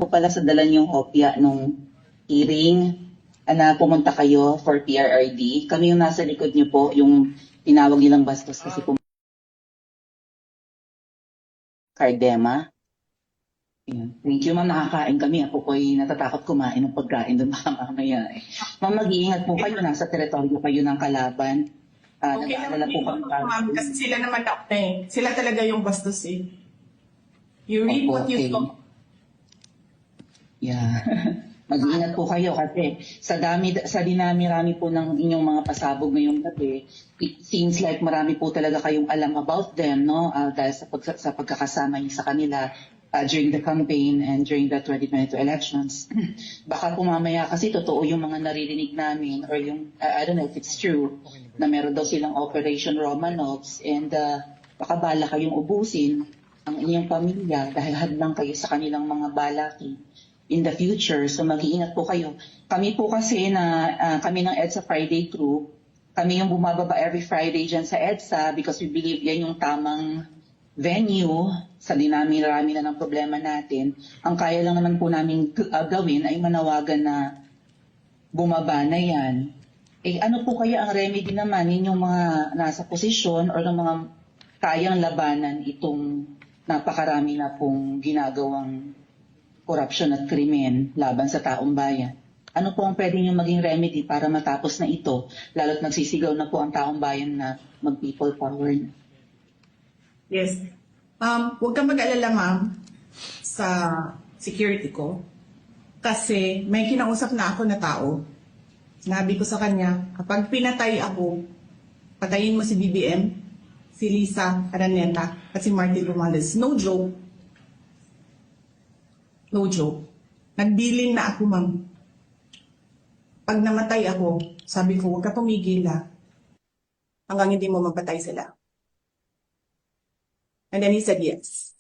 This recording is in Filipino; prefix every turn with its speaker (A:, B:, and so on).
A: po pala sa dala niyong hopya nung hearing na pumunta kayo for PRRD. Kami yung nasa likod niyo po, yung tinawag nilang bastos kasi po Cardema. Ayan. Thank you, ma'am. Nakakain kami. Ako po ay natatakot kumain ng pagkain doon mamaya. Ma'am, mag-iingat po kayo. Nasa teritoryo kayo ng kalaban.
B: Okay
A: Nag-aalala
B: naman
A: po
B: dito,
A: kami
B: ma'am, kasi sila naman sila talaga yung bastos eh. You read
A: Opo,
B: what you
A: okay.
B: talk.
A: Yeah. Mag-iingat po kayo kasi sa dinami-rami po ng inyong mga pasabog ngayong gabi, it seems like marami po talaga kayong alam about them, no? Dahil sa pagkakasama niyo sa kanila during the campaign and during the 2022 elections. Baka po mamaya kasi totoo yung mga naririnig namin or yung, I don't know if it's true, na meron daw silang Operation Romanovs and baka bala kayong ubusin ang inyong pamilya dahil hadlang kayo sa kanilang mga balaki in the future. So mag-iingat po kayo. Kami po kasi kami ng EDSA Friday crew, kami yung bumababa every Friday dyan sa EDSA because we believe yan yung tamang venue sa dinami-rami na ng problema natin. Ang kaya lang naman po namin gawin ay manawagan na bumaba na yan. Ano po kaya ang remedy naman ninyong mga nasa posisyon or ng mga kayang labanan itong napakarami na pong ginagawang korupsyon at krimen laban sa taong bayan? Ano po ang pwede nyo maging remedy para matapos na ito, lalo't nagsisigaw na po ang taong bayan na mag-people power na?
B: Yes. Huwag kang mag-alala, ma'am, sa security ko. Kasi may kinausap na ako na tao. Sinabi ko sa kanya, kapag pinatay ako, patayin mo si BBM, si Lisa Araneta, at si Martin Romualdez. No joke. No joke. Nagbilin na ako, ma'am. Pag namatay ako, sabi ko, huwag ka tumigil hanggang hindi mo mapatay sila. And then he said yes.